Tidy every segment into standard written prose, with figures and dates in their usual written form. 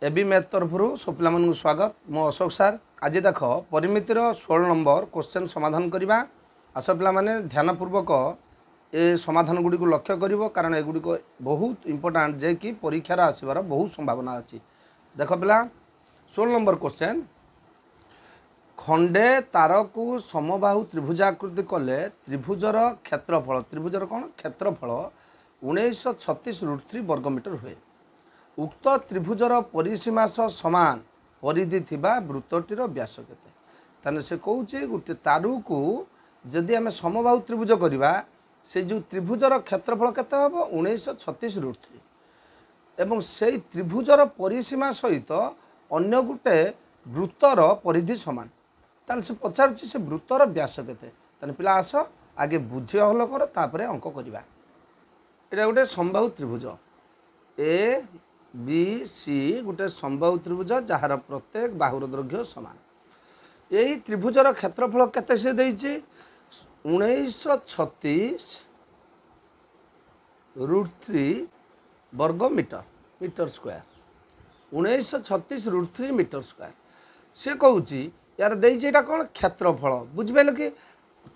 AB math तरफ सब पे स्वागत मो अशोक सार। आज देख परिमितिर 16 नंबर क्वेश्चन समाधान करवा। आस पे ध्यानपूर्वक ए समाधान गुड़ी को लक्ष्य कर कारण एगुड़ी बहुत इंपोर्टाट जे कि परीक्षार आसबार बहुत संभावना अच्छी। देख पिला 16 नंबर क्वेश्चन, खंडे तार को समबाहु त्रिभुजाकृति कले त्रिभुजर क्षेत्रफल, त्रिभुजर कौन क्षेत्रफल 1936 वर्गमीटर हुए। उक्त त्रिभुजर परिसीमा सह समान परिधि थिबा वृत्तटीर व्यास केते। ताने से कहूचे गोटे तारू को जदि आम समबाहु त्रिभुज करवा से जो त्रिभुजर क्षेत्रफल केते हबो 1936 एवं से त्रिभुजर परिसीमा सहित अन्य गोटे वृत्तर परिधि समान। ताने से पचारुछि से वृत्तर व्यास केते। ताने पिला आस आगे बुझिया हल कर तापरे अंक करवा। एटा गोटे समबाहु त्रिभुज ए बी सी गोटे समबाहु त्रिभुज जार प्रत्येक बाहुर दैर्घ्य समान। यही त्रिभुजर क्षेत्रफल केते से देइछि 1936√3 वर्ग metre, metre square 1936√3 metre square. से कहूँ यार देइछि एटा कौन क्षेत्रफल बुझिपाइल कि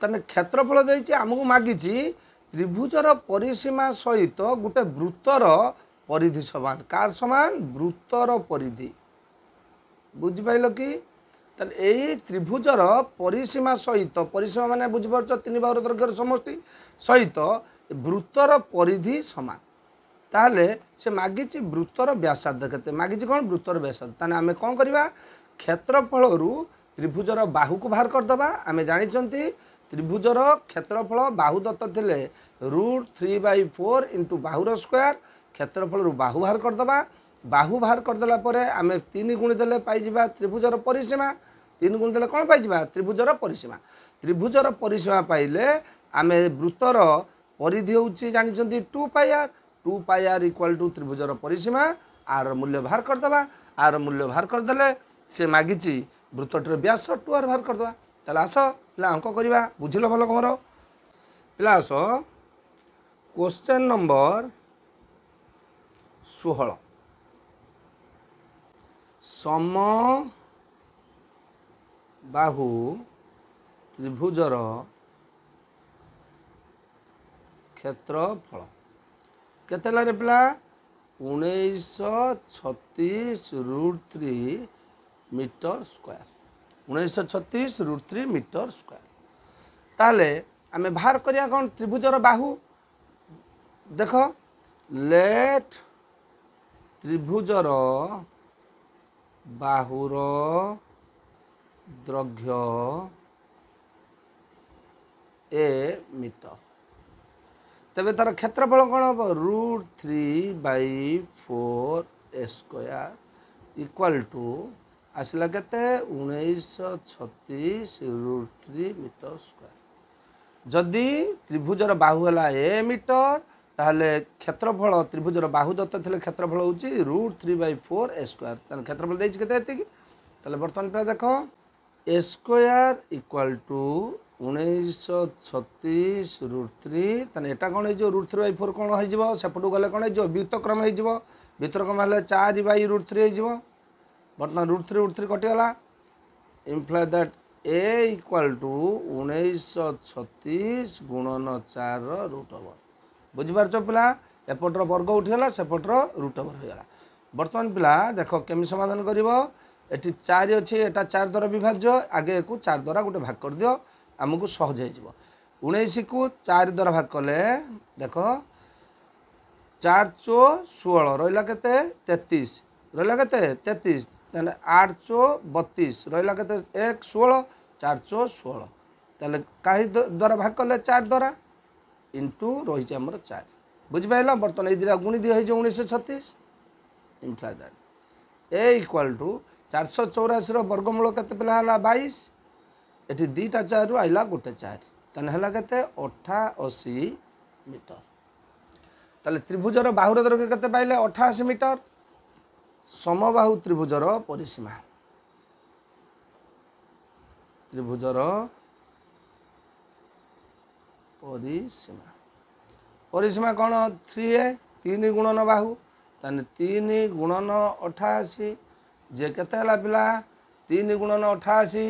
तने क्षेत्रफल देइछि आमको मागिछि त्रिभुजर परिसीमा सहित गोटे वृत्तर परिधि समान। कार समान वृत्तर परिधि बुझिपाइल कि यही त्रिभुजर परिसीमा सहित परिसीमा माने बुझिपारछ 3 बाहुर दैर्घ्यर समष्टि सहित वृत्तर परिधि समान। ताहले से मागिछि वृत्तर व्यासार्ध केते मागिछि कौन वृत्तर व्यासार्ध। ताने आमे कोन करबा क्षेत्रफल रु त्रिभुजर बाहु को बाहर करदबा। आमे जानिछंती त्रिभुजर क्षेत्रफल बाहु दत्त थिले √3/4 इंटू बाहुर स्क्वायर। क्षेत्रफल रु बाहु बाहर करदबा। बाहु बाहर करदेला परे आमे 3 गुणी देले पाई जिबा त्रिभुजर परिसीमा। 3 गुणी देले कोन पाई जिबा त्रिभुजर परिसीमा। त्रिभुजर परिसीमा पाइले आमे वृत्तर परिधि होउची जानिछंती 2πr। 2πr इक्वल टू त्रिभुजर परिसीमा। आर मूल्य बाहर करदबा। आर मूल्य बाहर करदेले से मागिछि वृत्तटर व्यास 2r बाहर करदबा। ताले आस पिला अंक करबा। बुझिलो भलो कमरो पिला आस क्वेश्चन नंबर 16 समबाहु त्रिभुजर क्षेत्रफल केते रे पिला 1936√3 मीटर स्क्वायर। 1936√3 metre square. ताले आमे बाहर करिया कौन त्रिभुजर बाहु। देख लेट त्रिभुजर बाहुर दैर्घ्य ए मीटर। तबे तार क्षेत्रफल कौन हम √3/4 स्क्वायर इक्वल टू आसला केते 1936√3 मीटर स्क्वायर। जदि त्रिभुजर बाहु है ए मीटर ताहले क्षेत्रफल त्रिभुजर बाहु दत्त थिले क्षेत्रफल होची √3/4 स्क्वायर। ताने क्षेत्रफल देइछि केते एतिकी। ताले वर्तमान पे देखो ए स्क्वायर इक्वल टू 1936√3। ताने एटा कोन हे जो √3/4 कोन हे जिवो सेपटु गले कोन हे जो व्युत्क्रम हे जिवो। व्युत्क्रम हले 4/√3 हे जिवो। वर्तमान √3 कटि गला imply that A equal to 1936 गुणन 4 √। बुझिपारछ पिला एपटर वर्ग उठिगला सेपटर √। होगला। वर्तमान पिला देख केमी समाधान करिवो। एटी 4 अछि एटा 4 द्वारा विभाज्य। आगे को 4 द्वारा गोटे भाग कर दियो हमकु सहज हे जिवो। 19 को 4 द्वारा भाग कले देख 4 × 16 रहिला केते 33 रहिला केते 33 ताले 8 × 32 रहिला केते 1 16 4 × 16 ताले काहे द्वारा भाग कले 4 द्वारा इंटू रही आमर 4। बुझिपाइल। बर्तमान ये दिरा गुणी दिया 1936 imply that A equal to 484 वर्गमूल केते पिला हला 22। एठी दीटा 4 रु आइला गोटे 4 तने हला केते 88 मीटर। ताले त्रिभुजर बाहुर दैर्घ्य केते पाइले 88 मीटर। समबाहु त्रिभुजर परिसीमा त्रिभुजर परिसीमा परिसीमा कौन 3a 3 गुणन बाहु ताने 3 गुणन 88 जे केते हला पिला 3 गुणन 88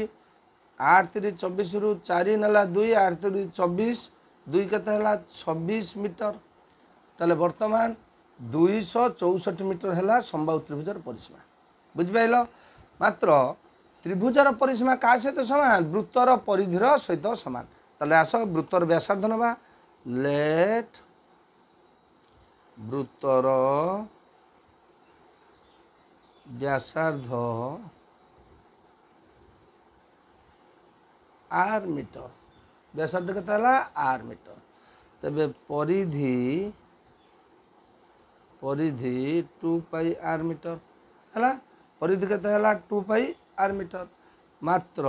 8 3 24 रु 4 नला 2 8 3 24 2 केते हला 26 मीटर ताले वर्तमान 264 मीटर है समबाहु त्रिभुजर परिसीमा बुझिपाइल मात्र त्रिभुजर परिसीमा क्या सहित समान वृत्तर परिधिर सहित समान ताले आस वृत्तर व्यासार्ध नवा लेट वृत्तर व्यासार्ध आर मीटर व्यासार्ध केते आर मीटर तबे परिधि परिधि 2 पाई आर मीटर है परिधि केते हला 2 पाई आर मीटर मात्र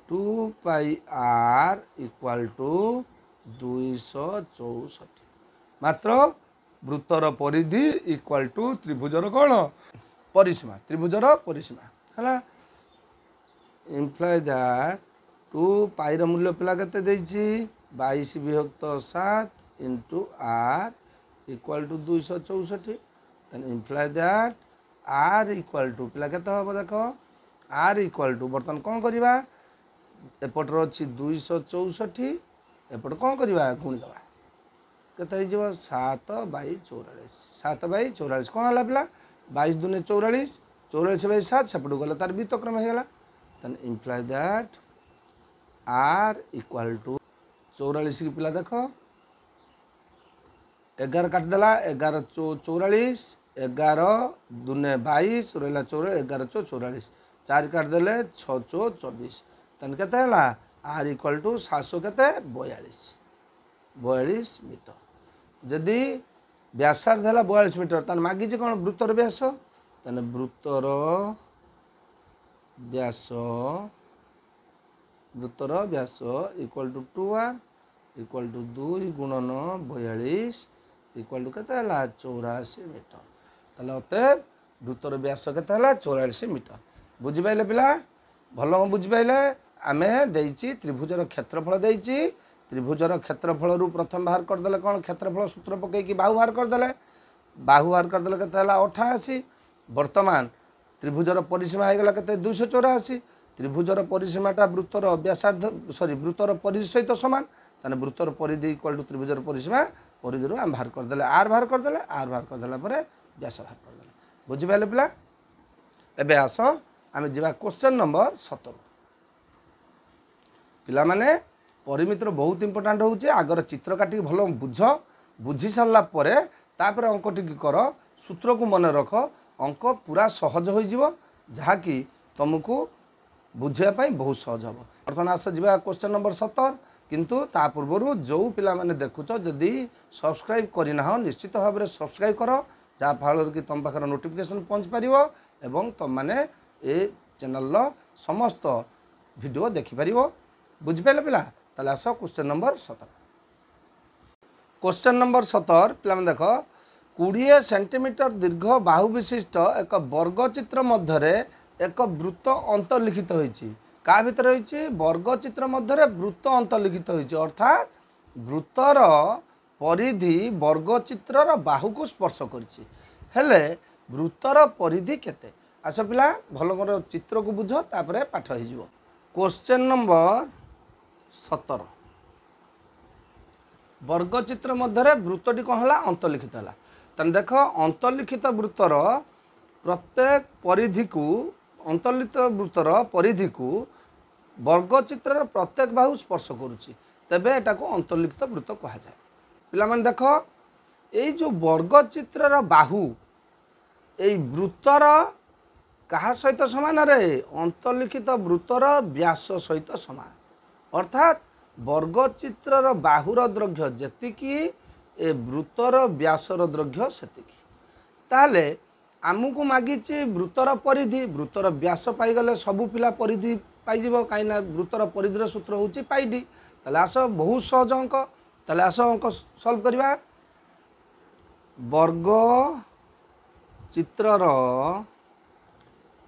2 पाई आर इक्वल टू 264 मात्र वृत्तर परिधि इक्वल टू त्रिभुजर कौन परिसीमा त्रिभुजर परिसीमा है इम्प्लाय दैट 2 पाई र मूल्य पिला केते देछि 22 विभक्त 7 into R equal to 264 then imply that r equal to पिला केते हो देख r इक्वल टू बर्तन कौन करवा एपटर अच्छी 264 एपट कौन करवा गुणी दवा केते हो 7 बाई 44 7 बाई 44 कौन है पिला 22 दूने 44 44 बाई 7 सेपट गले तार वितक्रम हो गला then imply that r equal to 44 की पिला देख 11 काटिदेला 11 44 11 दूने 22 रहा 11 44 4 काटिदेले 6 24 तेन के आर इक्वल टू 700 के 42 मीटर जदि व्यासार्ध है 42 मीटर तान मागिच कौन वृत्तर व्यास तेन वृत्तर व्यास equal to 2r equal to 2 गुणन 42 इक्वल टू के 84 मीटर ताले अतएव वृत्तर व्यास के 84 मीटर बुझिपाइले पिला भल बुझिपाइले आमे देइछि त्रिभुजर क्षेत्रफल देइछि त्रिभुजर क्षेत्रफल रु प्रथम बाहर करदेले कौन क्षेत्रफल सूत्र पकई कि बाहु बाहर करदेले के 88 वर्तमान त्रिभुजर परिसीमा हो गला के 284 त्रिभुजर परिसीमाटा वृत्तर व्यासार्ध सॉरी वृत्तर परिधि सहित समान ताने वृत्तर परिधि इक्वल टू त्रिभुजर परिसीमा परिधि आम बाहर करदेले आर बाहर करदेला व्यास बाहर करदेले बुझिपाइले पिला एबे आस आमे जिबा क्वेश्चन नंबर 17 पिला माने परिमितर बहुत इंपोर्टेंट होउचे आगर चित्र काटी भल बुझ बुझी सारला परे तापर अंक टिक कर सूत्र को मन रख अंक पूरा सहज हो जिवो जहा कि तुमको बुझे बहुत सहज हम बर्तमान आस जा क्वेश्चन नंबर 17 किंतु ता पूर्व जो पिला माने देखुच जदि सब्सक्राइब करना निश्चित भाव में सब्सक्राइब कर जहाँ फल कि तुम पाखे नोटिफिकेशन पहुँच पार एवं तुम मैंने ये चैनल समस्त वीडियो देखिपर बुझिपारे पिला ताले आस क्वेश्चन नंबर 17 क्वेश्चन नंबर 17 पिला देख 20 सेंटीमीटर दीर्घ बाहु विशिष्ट एक वर्गचित्र मध्य एक वृत्त अंतर्लिखित होइछि का भितर होइछि वर्गचित्र मध्य वृत्त अंतर्लिखित होइछि अर्थात वृत्तर परिधि वर्गचित्रर बाहु को स्पर्श करिछि हेले वृत्तर परिधि केते आस पिला भल कर चित्र को बुझ तापरे पाठ हो जिवो क्वेश्चन नंबर 17 वर्गचित्र मध्य वृत्तटी कौन है अंतर्लिखित है तेना देख अंतर्लिखित वृत्तर प्रत्येक परिधि को अंतर्लिखित वृत्तर परिधि को वर्गचित्र प्रत्येक बाहु स्पर्श करुच्ची तेबे एटा को अंतर्लिखित वृत्त कहा जाए पिला माने देख ये जो वर्गचित्र बाहु ये वृत्तर कहा सहित समान रे अंतर्लिखित वृत्तर व्यास सहित समान अर्थात वर्गचित्र बाहुर दैर्घ्य जेतिकी ए वृत्तर व्यासर दैर्घ्य सेतिकी ताले आमको मागिची वृत्तर परिधि वृत्तर व्यास पाईगले सबू पिला परिधि पाइब कहीं वृत्तर परिधिर सूत्र होची पाइडी ताले आस बहुत सहज अंक ताले आस अंक सॉल्व करवा वर्ग चित्रर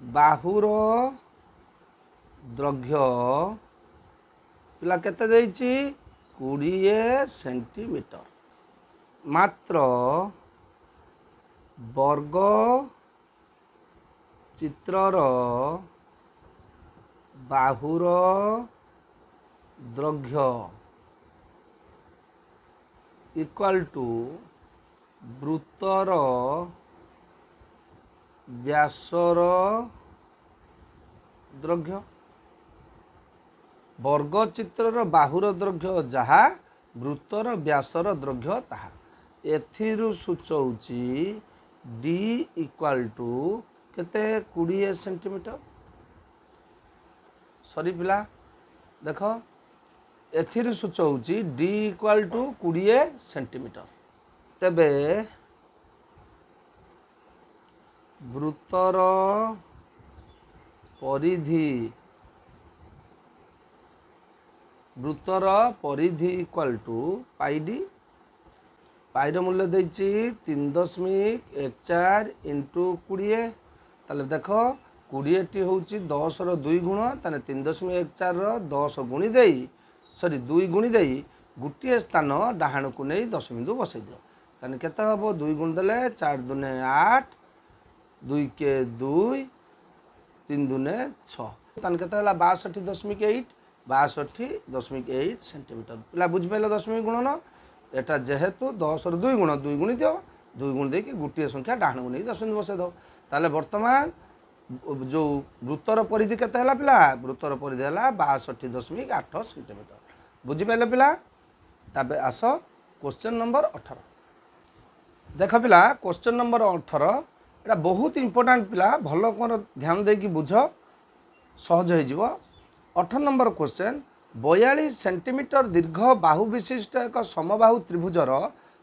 बाहुर दैर्घ्य पिला केते देइची 20 सेंटीमीटर मात्र वर्ग चित्रर बाहुर दैर्घ्य इक्वल टू वृत्तर व्यासर दैर्घ्य। वर्गचित्रर बाहुर दैर्घ्य जहा वृत्तर व्यासर दैर्घ्य ताहा। एथिरु सूचौची डी इक्वल टू केते 20 सेंटीमीटर। सॉरी पिला देख एथिरु सूचौची डी इक्वल टू 20 सेंटीमीटर। तेबे वृत्तर परिधि इक्वल टू पाई डी। पाईर मूल्य देछि 3.14 इंटू 20। ताले देख 20 टी होछि 10 रो 2 गुण ताने 3.14 रो 10 गुणी देई 2 गुणी देई गोटे स्थान डाहाण को नहीं 10 बिंदु बसई दियो। ताने केते हबो 2 गुण देले 4 दुने 8 2 के 2 3 दुने 6 ताने केते हला 62.8 62.8 सेंटीमीटर। पिला बुझ पाइलो दशमिक गुणन एटा जेहेतु 10 रो 2 गुण 2 गुणी दियो 2 गुण दे कि गोटे संख्या डाहाण को नहीं 10 बिंदु बसई दो। ताले वर्तमान जो वृत्तर परिधि केते हला पिला वृत्तर परिधि हला 62.8 सेंटीमीटर। बुझी पाइलो पिला। तबे आस क्वेश्चन नंबर 18 देख पिला। क्वेश्चन नंबर 18 एटा बहुत इंपोर्टेंट पिला भल कोन ध्यान दे कि बुझ सहज हो जिवो। 18 नंबर क्वेश्चन 42 सेंटीमीटर दीर्घ बाहु विशिष्ट एक समबाहु त्रिभुजर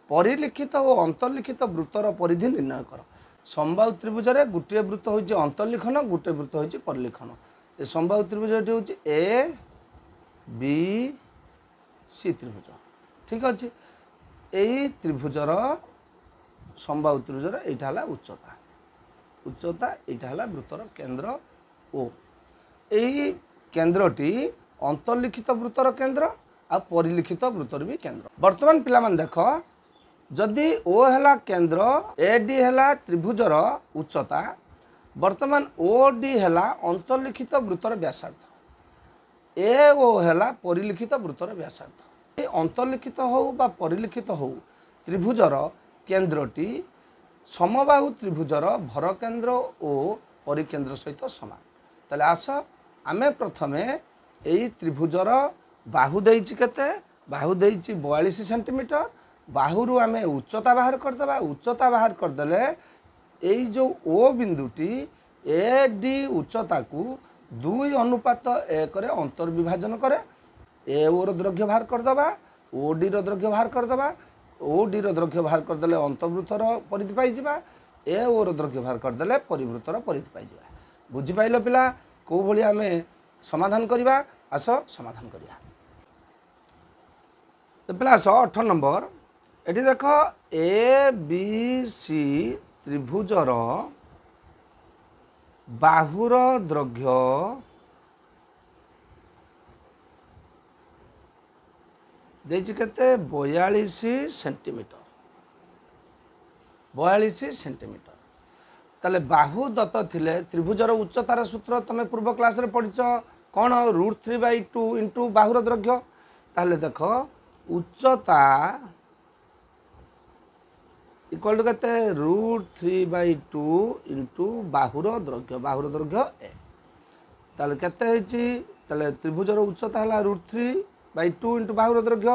परिलिखित और अंतर्लिखित वृत्तर परिधि निर्णय कर। समबाहु त्रिभुजरे गोटे वृत्त होछि अंतर्लिखन गोटे वृत्त होछि परिलिखन। ए समबाहु त्रिभुजटी होछि ए बी सी त्रिभुज ठीक अच्छे। यही त्रिभुजर समबाहु त्रिभुजर एटा हला उच्चता उच्चता एटा हला वृत्तर केंद्र ओ। यही केंद्रटी अंतर्लिखित वृत्तर केंद्र आ परिलिखित वृत्तर भी केंद्र। वर्तमान पिला मान देख जदि ओ हला केंद्र ए डी हला त्रिभुजर उच्चता वर्तमान ओ डी हला अंतर्लिखित वृत्तर व्यासार्ध ए ओ हला परिलिखित वृत्तर व्यासार्ध। अंतर्लिखित हो बा परिलिखित हो त्रिभुजर केंद्रटी समबाहु त्रिभुजर भर केंद्र और परिकेंद्र सहित समान। ताले आस आमे प्रथमे एई त्रिभुजर बाहु देइछि केते बाहु देइछि 42 सेंटीमीटर। बाहुरु आमे उच्चता बाहर करदबा। उच्चता बाहर करदेले एई जो ओ बिंदुटी ए डी उच्चता को 2 अनुपात 1 रे अंतर्विभाजन करे। ए ओ रो दैर्घ्य बाहर करदबा ओ डी रो दैर्घ्य बाहर करदबा। ओ डी रो दैर्घ्य बाहर करदेले अंतर्वृत्तर परिधि पाई जिबा। ए ओ रो दैर्घ्य बाहर करदेले परिवृत्तर परिधि पाई जिबा। बुझी पाइलो पिला को भली आमे समाधान करिबा। आस समाधान करिया। तो पिला आस 18 नंबर एटी देख ए बी सी त्रिभुजर बाहुर दैर्घ्य देछि केते 42 सेंटीमीटर 42 सेंटीमीटर। ताले बाहु दत्त थिले त्रिभुजर उच्चतार सूत्र तमे पूर्व क्लास रे पढ़िछ कौन √3/2 इंटू बाहुर दैर्घ्य। ताले देख उच्चता इक्वल टू केते √3/2 इंटू बाहुर दैर्घ्य ए। ताले केते हेछि ताले त्रिभुजर उच्चता हला √3/2 इंटू बाहुर दैर्घ्य।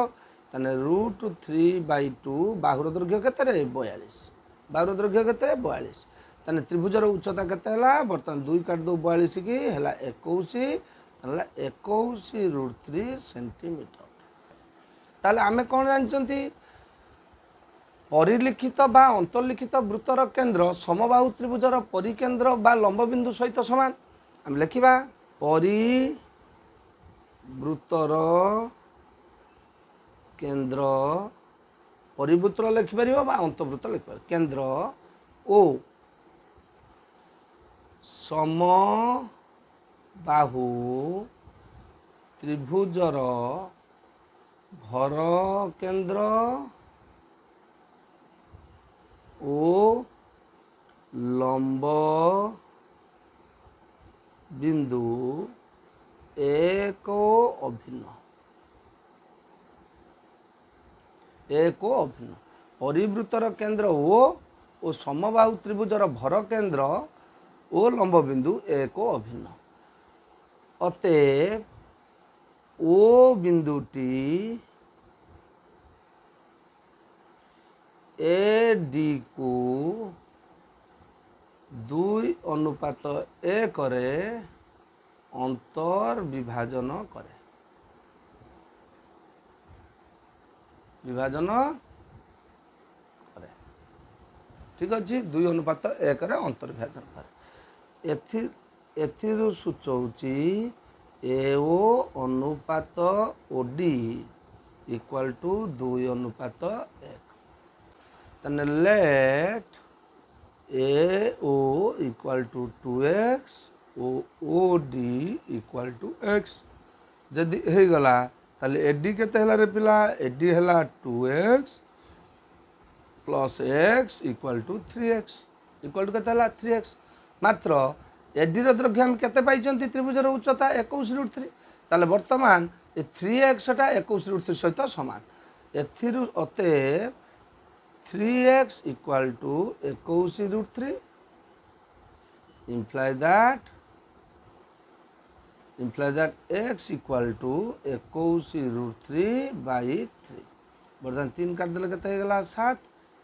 ताने √3/2 बाहुर दैर्घ्य केते रे 42 बाहुर दैर्घ्य केते 42। ताने त्रिभुजर उच्चता केते हला बर्तन 2 काट दो 42 की हला 21 ताला 21√3 सेंटीमीटर। ताले आमे कोन जानचंती परिलिखित बा अंतर्लिखित वृत्तर केंद्र समबाहु त्रिभुजर परिकेंद्र बा लंब बिंदु सहित समान। आम लिखिबा परिवृत्तर केंद्र परिवृत्तर लिखि परिबो बा अंतर्वृत्त लिखि परिबो केंद्र ओ समबाहु त्रिभुजर भर केंद्र ଓ ଲମ୍ବ ବିନ୍ଦୁ ଏକ ଅଭିନ୍ନ ପରିବୃତ୍ତର କେନ୍ଦ୍ର ଓ ସମବାହୁ ତ୍ରିଭୁଜର ଭର କେନ୍ଦ୍ର ଓ ଲମ୍ବ ବିନ୍ଦୁ ଏକ ଅଭିନ୍ନ। ଅତଏବ ଓ ବିନ୍ଦୁଟି AD को 2:1 ରେ अंतर विभाजन करे। ठीक अच्छे 2:1 रे अंतर विभाजन करे। एथिरु सूचौची AO अनुपात OD इक्वल टू 2:1। तने let AO equal to 2x OD equal to x। जदि हे गला ताले AD केते हला रे पिला AD हला 2x plus x equal to 3x equal to केते हला 3x। मात्र AD रो दैर्घ्य हम केते पाइचंती त्रिभुजर उच्चता 21√3। ताले वर्तमान ए 3x टा 21√3 सहित समान। एथिरु अते 3x equal to 21√3 imply that x equal to 21√3 by 3। बर्तमान 3 काट देले केते गला 7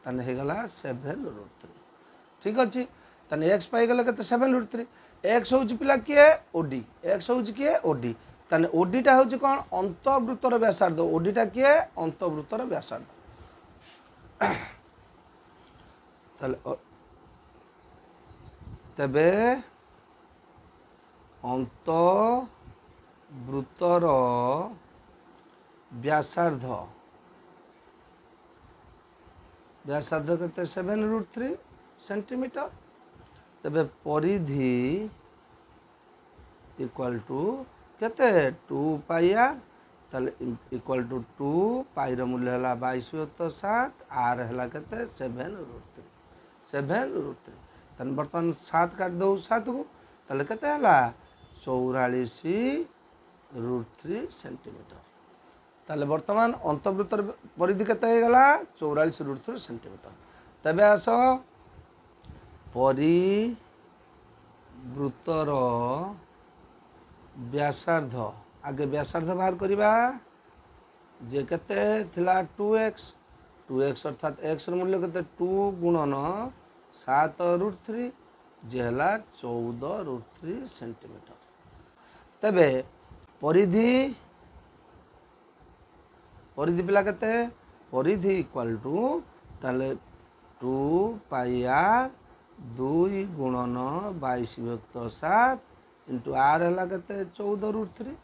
तने हे गला 7√3। ठीक अछि तने x पाई गले केते 7√3। x होउची पिला किए OD x होउची किए OD तने OD टा होउची कोन अंतःवृत्तर व्यासार्ध OD टा किए अंतःवृत्तर व्यासार्ध। तबे अंतःवृत्तर व्यासार्ध केते 7√3 सेंटीमीटर। तबे परिधि इक्वल टू केते 2 पाई आर ताले इक्वल टू 2 पाई रो मूल्य हला 22.7 आर हला केते 7√3। तन बर्तमान 7 काट दो 7 को ताले केते हला 44√3 सेंटीमीटर। ताले वर्तमान अंतःवृत्तर परिधि केते हे गला 44√3 सेंटीमीटर। तबे आस परिवृत्तर व्यासार्ध आगे व्यासार्ध बाहर करिबा जे केते थिला 2x अर्थात x र मूल्य केते 2 गुणन 7√3 जे हला 14√3 सेंटीमीटर। तबे परिधि पिला केते परिधि इक्वल टू ताले 2 पाई आर 2 गुणन 22/7 इंटू आर हला केते 14√3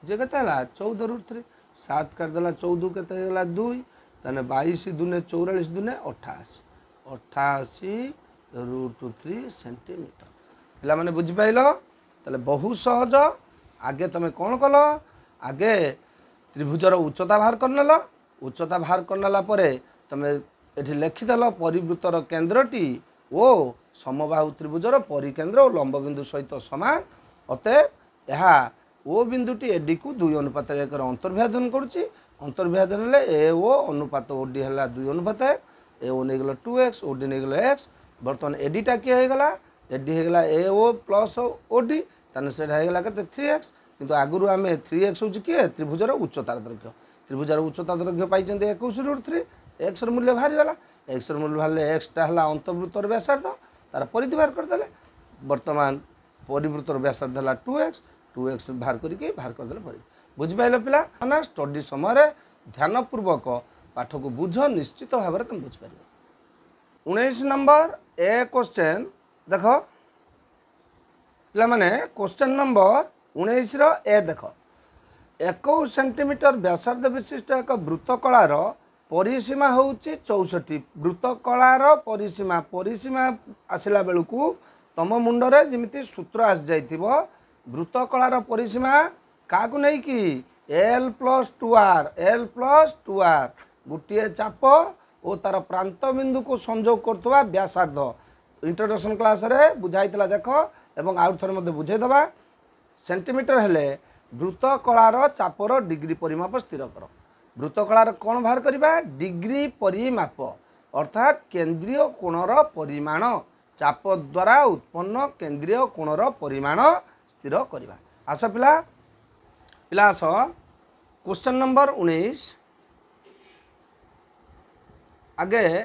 जे केते हला 14√3 7 कर देला 14 केते हला 2 तने 22 दुने 44 दुने 88.3 सेंटीमीटर। पिला माने बुझि पाइलो तले बहुत सहज। आगे तमे कोन कलो आगे त्रिभुजर उच्चता बाहर करनेला उच्चता बाहर करनेला परे तमे एठी लिखि देलो परिवृत्तर केंद्रटी ओ समबाहु त्रिभुजर परिकेंद्र और लंब बिंदु सहित समान। अतएव यह ओ बिंदुटी एडी को 2:1 अंतर्विभाजन करुच्ची। अंतर्विभाजन हेले ए ओ अनुपात ओडी है 2:1 ए ओ नहीं गला 2x ओडी नहीं गला x। बर्तमान एडीटा किए हो गला एडी हो गला ए ओ प्लस ओडी ताने से हो गला केते 3x किंतु आगुरु आमे 3x होची किए त्रिभुजर उच्चतार दैर्घ्य त्रिभुजर उच्चता दैर्घ्य पाइचंते 21√3 x र मूल्य बाहरी गला x र मूल्य बाहरले x टा हला अंतर्वृत्तर व्यासार्ध तार परिधि बाहर कर देले। वर्तमान परिवृत्तर व्यासार्ध हला 2x बाहर करके बाहर कर देले परिधि। बुझ पाइलो पिला ना स्टडी समय ध्यानपूर्वक पाठ को बुझ निश्चित भाव में तुम बुझ पार। 19 नंबर ए क्वेश्चन देख पिला माने क्वेश्चन नंबर 19 रो ए देख 21 सेंटीमीटर व्यासार्ध विशिष्ट एक वृत्तकलार परिसीमा होउची 64। वृत्तकलार परिसीमा आसिला बेलू तम मुंडरे जिमिति सूत्र आस जाइथिबो वृत्तकलार परिसीमा क्या नहीं कि L+2R गोटे चाप और तार प्रांत बिंदु को संजोग करथवा व्यासार्ध इंट्रोडक्शन क्लास रे बुझाइतला देखो एवं आउ थरे मते बुझाइ दबा सेंटीमीटर हेले वृत्त कलार चापर डिग्री परिमाप स्थिर कर वृत्त कलार कौन बाहर करबा डिग्री परिमाप अर्थात केंद्रीय कोणर परिमाण चाप द्वारा उत्पन्न केंद्रीय कोणर परिमाण स्थिर करबा आस पिला पिला आस क्वेश्चन नंबर 19 आगे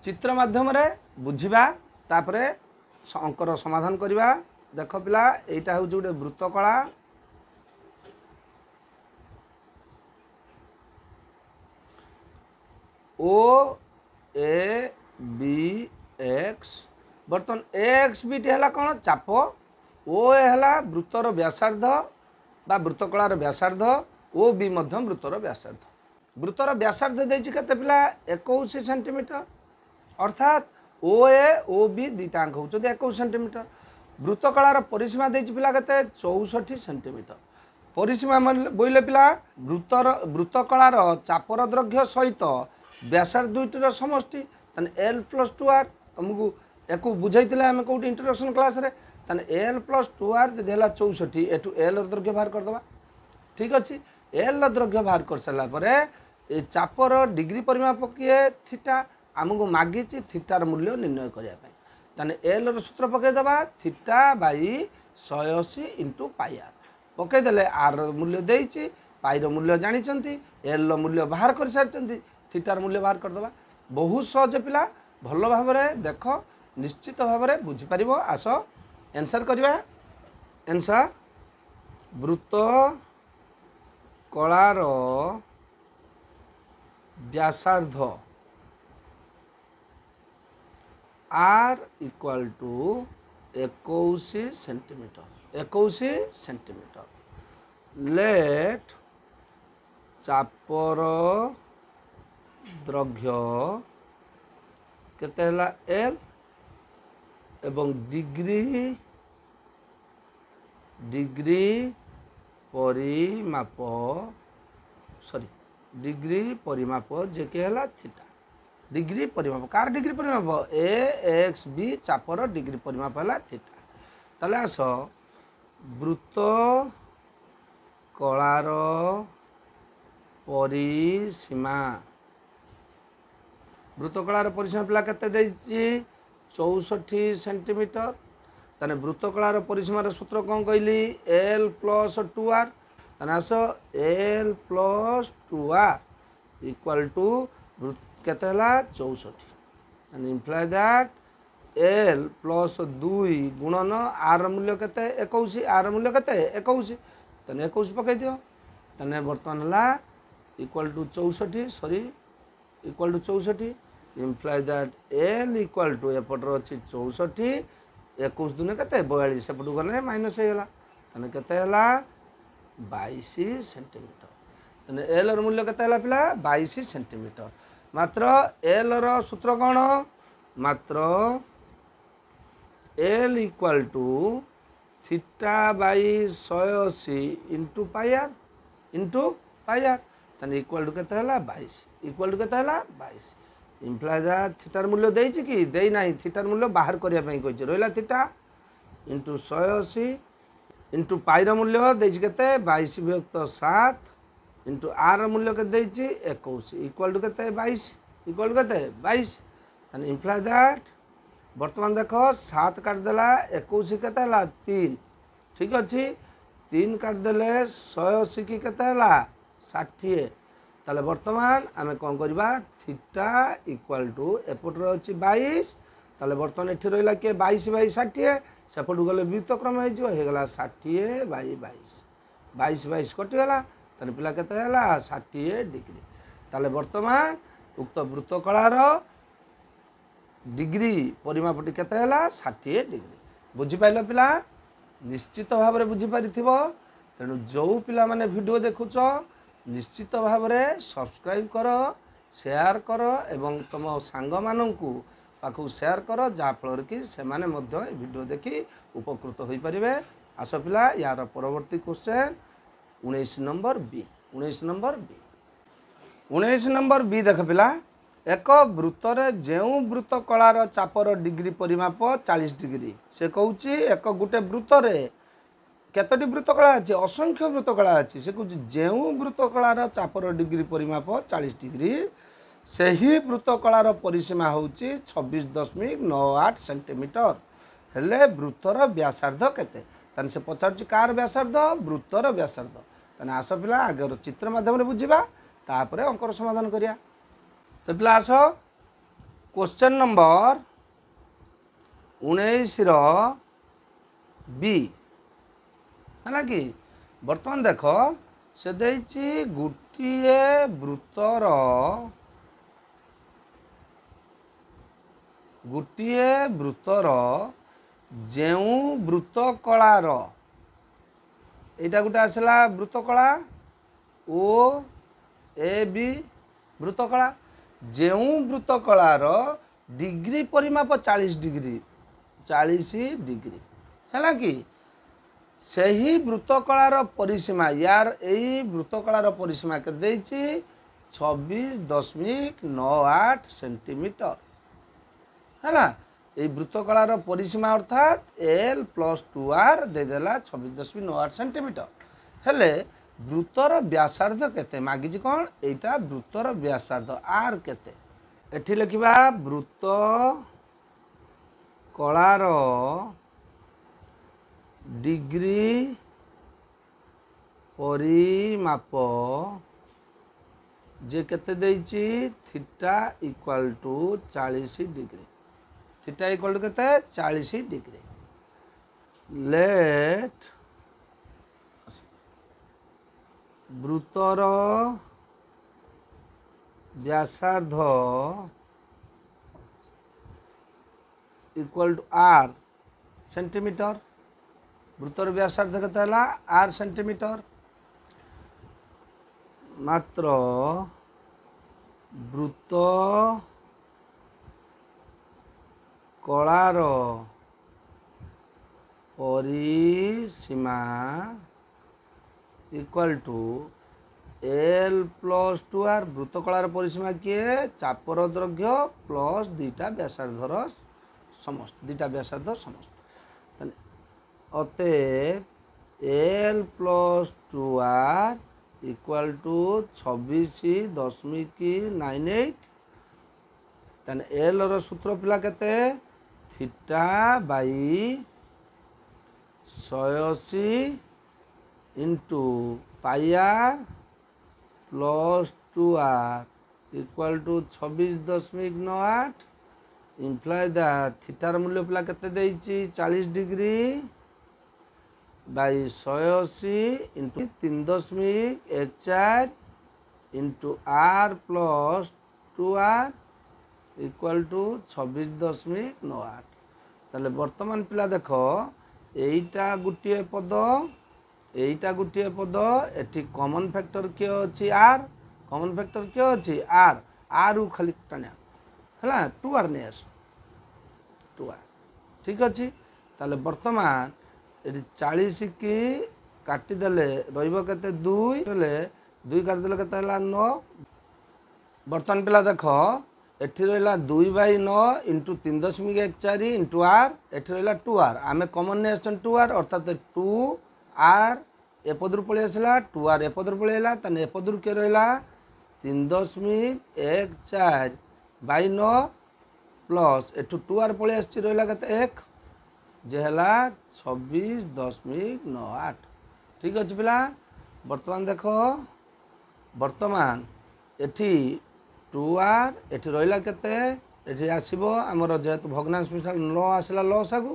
चित्र माध्यम रे बुझिबा तापरे अंकर समाधान करबा देख पिला एटा हउ जोटे वृत्त कला ओ ए बी एक्स बर्तन एक्स बी टी हला कौन चाप ओ ए हला वृत्तर व्यासार्ध बा वृत्त कलार व्यासार्ध ओ बी मध्य वृत्तर व्यासार्ध वृत्तर व्यासार्ध देछि केते पिला 21 सेंटीमीटर अर्थात ओ ए ओ बी दुटा अंक होचो 21 सेंटीमीटर वृत्त कलार परिसीमा देछि पिला केते 64 सेंटीमीटर परिसीमा बोइले पिला वृत्त कलार चापर दैर्घ्य सहित व्यासार्ध दुईटर समष्टि तने एल प्लस 2r तुमको एको बुझाइतिले हम कोठी इंट्रोडक्शन क्लास रे तने एल प्लस 2r जदि हला 64 एटू एल र दैर्घ्य बाहर कर दबा ठीक अछि एल र दैर्घ्य बाहर कर सला परे ए चापर डिग्री परिमाप किए थीटा हमको मागिछि थीटार मूल्य निर्णय करिया पय तने एल र सूत्र पके दबा theta by 180 into pi R पके देले आर र मूल्य देइछि पाई र मूल्य जानिचंती एल र मूल्य बाहर कर सारचंती थीटार मूल्य बाहर कर दबा बहुत सहज पिला भल भाव देख निश्चित भाव बुझी पार आस आंसर करवा आंसर वृत्त कलार व्यासार्ध R equal to 21 centimetre 21 centimetre let चापर दैर्घ्य केते हला एल एवं डिग्री परिमाप सॉरी डिग्री परिमाप जे के हला थीटा डिग्री परिमाप कार डिग्री परिमाप ए एक्स बी चापर डिग्री परिमाप हला थीटा ताले आस वृत्त कलार परिसीमा वृत्त कलार परिसीमा पिला केते देछि 64 सेंटीमीटर तने वृत्त कलार परिसीमार सूत्र कौन कहली एल प्लस 2r तने आस L plus 2r equal to केते हला 64 तने इम्प्लाई दैट एल प्लस 2 गुणन आर मूल्य केते 21 आर मूल्य केते 21 तने 21 पकई दियो तने वर्तमान हला equal to 64 sorry equal to 64 imply that L equal to एपटर अच्छी 64 21 दुने केते 42 सेपटू गले माइनस हो गला तने केते हला 22 सेंटीमीटर तने एल र मूल्य केते हला पिला 22 सेंटीमीटर मात्र एल र सूत्र कोन मात्र L equal to theta by 180 into pi R तने इक्वल टू केते हला 22 इक्वल टू केते हला 22 इम्प्लाई दैट थीटार मूल्य देइछि कि देई नाही थीटार मूल्य बाहर करिया पई कहिछि रहला थीटा इंटू 180 इंटू पाई र मूल्य देइछि केते 22 विभक्त 7 इंटू आर मूल्य के देइछि 21 इक्वल टू केते 22 इक्वल टू केते 22 तने इम्प्लाई दैट वर्तमान देखो 7 काट देला 21 केते हला 3 ठीक अछि 3 काट देले 180 की केते हला 60 ताले वर्तमान आमे कौन करबा थीटा इक्वल टू एपटर अछि 22 ताले वर्तमान एठी रहला के 22 बाई 60 सेपटू गले व्युत्क्रम हो जो हे गला 60 बाई 22 22 22 कटि गला ताले पिला केते हला 60 डिग्री ताले वर्तमान उक्त वृत्त कलार डिग्री परिमापटी केते हला 60 डिग्री बुझी पाइलो पिला निश्चित भाव में बुझी पारिथिबो तेणु जो पिला माने वीडियो देखुच निश्चित भाव में सब्सक्राइब कर शेयर कर एवं तुम सांग मानू पाखु शेयर कर जहाँफल कि से वीडियो देखी उपकृत हो पारे। आस पिला यार परवर्ती क्वेश्चन 19 नंबर बी 19 नंबर बी देख पिला एक वृत्तर जो वृत्त कलार चापर डिग्री परिमाप 40 डिग्री से कहूँ एक गोटे वृत्तर केतोटी वृत्तकला अच्छी असंख्य वृत्तकला अच्छी से कहूँ जो वृत्तकलार चापर डिग्री परिमाप 40 डिग्री से ही वृत्तकलार परिसीमा हूँ 26.98 सेंटीमीटर हेले वृत्तर व्यासार्ध केते ताने से पचार कार व्यासार्ध वृत्तर व्यासार्ध ताने आस पिला आगे चित्र माध्यम बुझा तापर अंकर समाधान करिया। तो पिला आस क्वेश्चन नंबर 19 बी है कि बर्तमान देख से देछि गोटे वृत्तर जो वृत्तकलार यहाँ गोटे आसला वृत्तकला ओ ए बी वृत्तकला जो वृत्तकलार डिग्री परिमाप 40 डिग्री है कि सही वृत्तकलार परिसीमा यार यही वृत्तकलार परिसीमा के 26.98 सेंटीमीटर है ना ये वृत्तकलार परिसीमा अर्थात एल प्लस 2r देदेला 26.98 सेंटीमीटर हेले वृत्तर व्यासार्ध केते मागिछि कौन एटा वृत्तर व्यासार्ध आर केते एठी लिखिबा वृत्त कलार डिग्री परिमाप जे केते देइछि theta equal to 40 degree theta equal to केते 40 डिग्री लेट वृत्तर व्यासार्ध इक्वल टू आर सेंटीमीटर वृत्तर व्यासार्ध केते हला आर सेंटीमीटर मात्र वृत्त कलार परिसीमा equal to L plus 2r वृत्तकलार परिसीमा किए चापर दैर्घ्य प्लस दुईटा व्यासार्धर समस्त दुईटा व्यासार्ध समस्त अतएव L plus 2r equal to 26.98 ताने एल रो सूत्र पिला केते theta by 180 into pi R plus 2r equal to 26.98 imply that थीटार मूल्य पिला केते देइछि 40 degree by 180 into 3.14 into R plus 2r equal to 26.98 ताले वर्तमान पिला देख एटा गुटिए पद एटी कॉमन फैक्टर किए अच्छी आर कॉमन फैक्टर किए अच्छी आर आर खाली टाणिया है 2r नहीं आस 2r ठीक अच्छे ताले वर्तमान ये 40 की काटिदेले रहिबो दुई दुई काटिदेले केते 9 बर्तमान पिला देख एठी रहिला 2/9 इंटू 3.14 इंटू आर एठी रहिला 2r आमे कॉमन ने आछन 2r अर्थात 2r एपदर पळि आसला 2r एपदर पळि आला तने एपदर के रहिला 3.14/9 प्लस एठू 2r पळि आछि रहिला केते 1 जे हला 26.98 ठीक अछि पिला वर्तमान देखो वर्तमान एठी 2r एठी रहिला केते एठी आसीबो हमर जेहेतु भग्नांश मिश्रण 9 आसला लसागु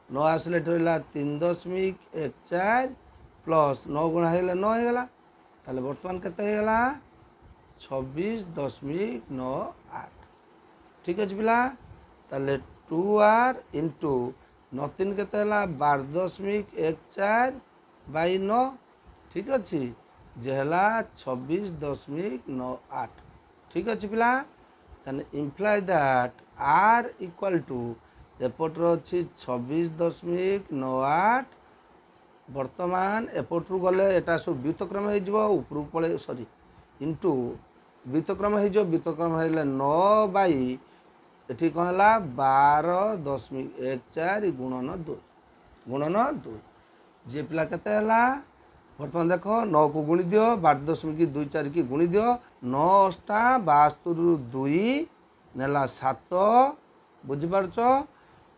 9 आसले एठी रहिला 3.14 प्लस 9 गुणा हेला 9 हेला ताले वर्तमान केते हेला 26.98 ठीक अछि पिला ताले 2r इंटू 9 3 केते हेला 12.14/9 ठीक अछि जे हेला 26.98 ठीक अच्छे पिला ताने imply that R equal to एपटर अच्छी 26.98 वर्तमान एपटू गले एटा सब व्युतक्रम हो उपरू पड़े सॉरी इंटू व्युतक्रम हो व्युतक्रम है 9/, एठी कौन है 12.14 गुणन 2 जी पिला केते हला बर्तमान देख 9 को गुणी दियो 12.24 की गुणी दियो 9 अष्टा 72 2 नेला 7 बुझिपारछ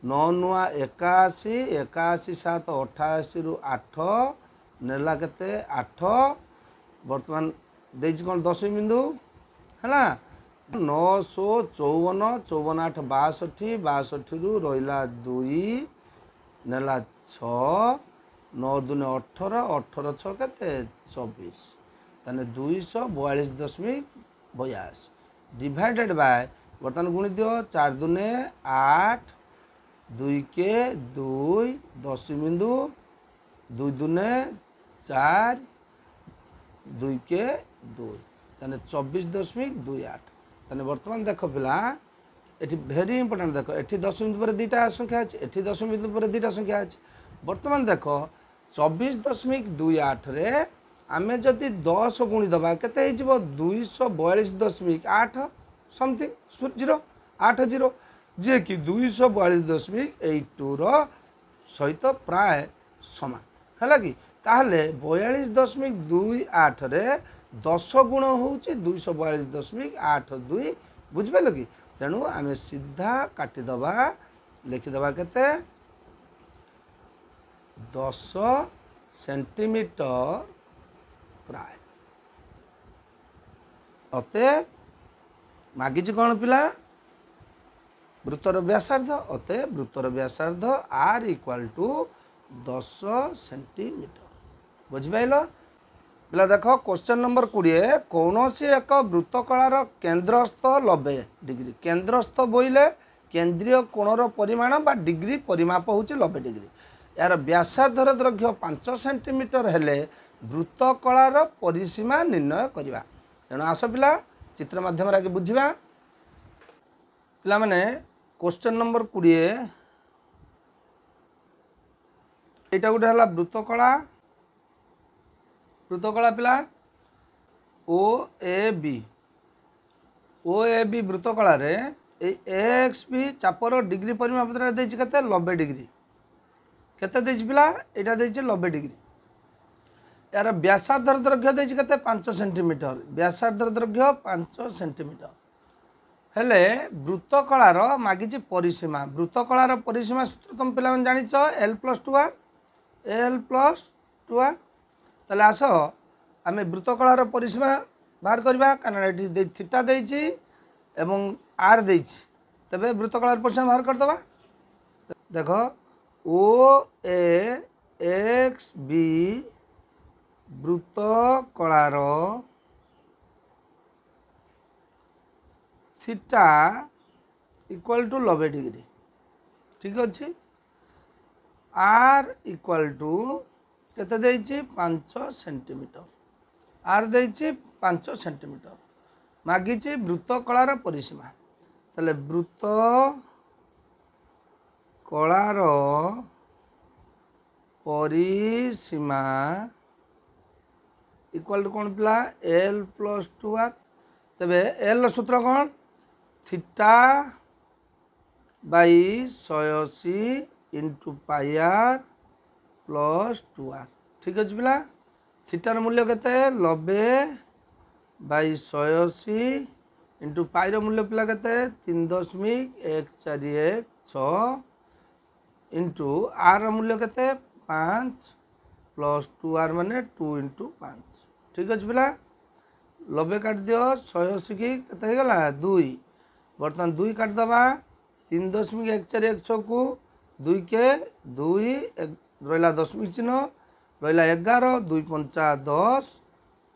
9 नुआ 81 81 7 88 रु 8 नेला केते 8 बर्तमान देछि कोन दशमी बिंदु है 954 54 8 62 62 रु रहिला 2 नेला 6 9 दूने 18 18 6 केते 24 ताने 242.82 डिवाइडेड बाय बर्तमान गुणी दियो 4 दूने 8 2 के 2 दशमी बिंदु 2 दूने 4 2 के 2 ताने 24.28 ताने बर्तमान देख पिला एठी भेरी इंपोर्टेंट देख एठी दशमी बिंदु पर दुईटा संख्या अछि एठी दशमी बिंदु पर दुईटा संख्या अछि बर्तमान देख 24.28 रे आमे जदि 10 गुणी दबा केते हे जिवो 242.8 समथिंग 0 8 0 जे कि 242.82 रो सहित प्राय समान हैला कि ताहले 42.28 रे 10 गुण होउची 242.82 बुझिपाल कि तेणु आमे सीधा काटी दबा लिखि दबा केते 10 सेंटीमीटर प्राय अते मागिची कौन पिला वृत्तर व्यासार्ध अते वृत्तर व्यासार्ध आर इक्वाल टू 10 सेंटीमीटर बुझिपाइल पिला देख क्वेश्चन नंबर 20 कौन सी एक वृत्तकलार केन्द्रस्थ 90 डिग्री केन्द्रस्थ बोइले केंद्रीय कोणर परिमाण बा डिग्री परिमाप होची 90 डिग्री यार व्यासार्धर दैर्घ्य 5 सेंटीमीटर हेले वृत्तकलार परिसीमा निर्णय करवा तेणु आस पिला चित्र माध्यम आगे बुझा पिला माने क्वेश्चन नंबर 20 एटा गोटे है वृत्तकला पिला ओ ए बी वृत्तकला रे एक्स बी चापर डिग्री परिमाप देछि केते 90 डिग्री केते देछि पिला एटा देछि 90 डिग्री यार व्यासार्धर दैर्घ्य देछि केते 5 सेंटीमीटर व्यासार्धर दैर्घ्य 5 सेंटीमीटर हेले वृत्तकलार मागिछि परिसीमा वृत्तकलार परिसीमा सूत्र तुम पिला मन जानिछ l+2r ताले आस आमे वृत्तकलार परिसीमा बाहर करबा कारण एठी थीटा देछि एवं आर देछि तबे वृत्तकलार परिसीमा बाहर कर दबा देखो ओ ए एक्स बी वृत्तकलार थीटा इक्वल टू 90 डिग्री ठीक अच्छे आर इक्वल टू केते देछि 5 सेंटीमीटर आर देछि 5 सेंटीमीटर मागिछि वृत्तकलार परिसीमा तले वृत्त कलार परिसीमा इक्वल टू कौन पिला l+2r तबे l सूत्र कौन theta by 180 into pi R plus 2r ठीक अच्छे पिला थीटार मूल्य केते 90 बाई 180 इंटू पाई मूल्य पिला केते 3.1416 इंटू आर मूल्य केते 5 प्लस 2r माने 2 इंटू 5 ठीक अच्छे पिला 90 काट दियो 180 की केते हो गला 2 बर्तमान 2 काट दबा 3.1416 को 2 के 2 रहिला दशमिक चिन्ह रहिला 11 2 5 10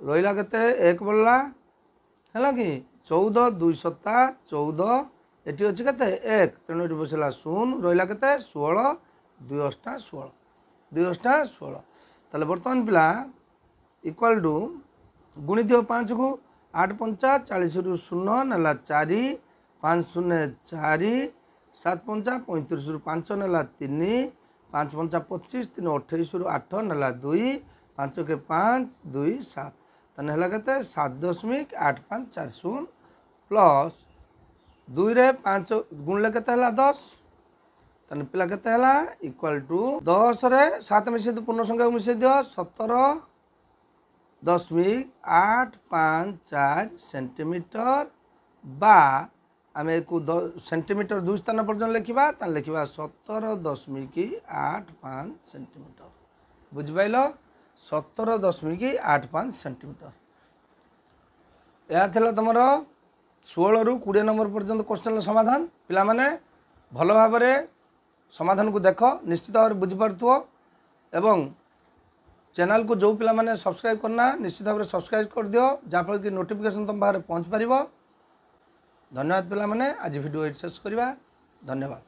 रहिला केते 1 बोलला हैला कि 14 2 7 14 एटी अछि केते 1 तेणु एटी बसला 0 रहिला केते 16 2 8 16 2 8 16 ताले वर्तमान पिला इक्वल टू गुणी दियो 5 को 8 5 40 रु 0 नेला 4 5 0 4 7 5 35 रु 5 नेला 3 5 5 25 3 28 रु 8 नेला 2 5 के 5 2 7 ताने हला केते 7.8540 प्लस 2 रे 5 गुणले केते हला 10 ताने पिला केते हला इक्वल टू 10 रे 7 मिसे दो पूर्ण संख्या मिसे दियो 17.854 सेंटीमीटर बा आम एक सेंटीमीटर 2 स्थान पर्यटन लिखा लिखा 17.85 सेंटीमीटर बुझिपाल 17.85 सेंटीमीटर यह थी तुम 16 ରୁ 20 नंबर पर्यंत क्वेश्चन समाधान पिला माने भल भाव समाधान को देख निश्चित भाव बुझीपार एवं चैनल को जो पिला माने सब्सक्राइब करना निश्चित भाव सब्सक्राइब कर दियो जहाँफल कि नोटिफिकेशन तुम पाखे पहुँच पार। धन्यवाद पिला माने आज वीडियो शेष करवा धन्यवाद।